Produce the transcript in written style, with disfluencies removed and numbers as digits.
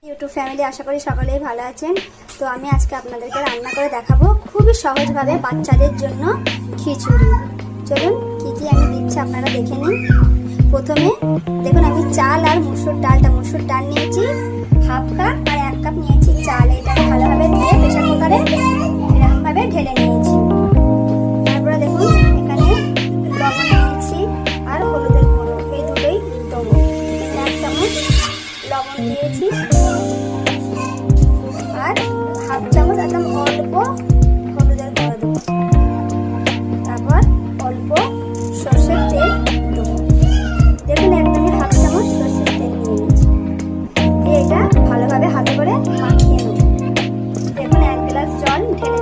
YouTube family, আশা করি সকলেই ভালো আছেন। তো আমি আজকে আপনাদেরকে রান্না করে দেখাবো খুবই সহজভাবে বাচ্চাদের জন্য খিচুড়ি। চলুন কি কি আমি দিচ্ছি আপনারা দেখে নিন। প্রথমে দেখুন আমি চাল আর মুসুর ডাল নিয়েছি হাফ কাপ, আর 1 কাপ নিয়েছি চাল। এটাকে ভালোভাবে দিয়ে প্রেসার কুকারে এরকমভাবে ঢেলে নিয়েছি। তারপরে দেখুন এখানে লবণ নিয়েছি আর হলুদের গুঁড়ো, এই দুটোই দেবো। 1 চামচ লবণ দিয়েছি আর হাফ চামচ একদম অল্প হলুদের গুঁড়ো দেবো। তারপর অল্প সর্ষের তেল দেবো। দেখুন একদমই হাফ চামচ সর্ষের তেল নিয়ে নিয়েছি। দিয়ে এটা ভালোভাবে হাতে করে মাখিয়ে নেব। দেখুন 1 গ্লাস জল ঢেলে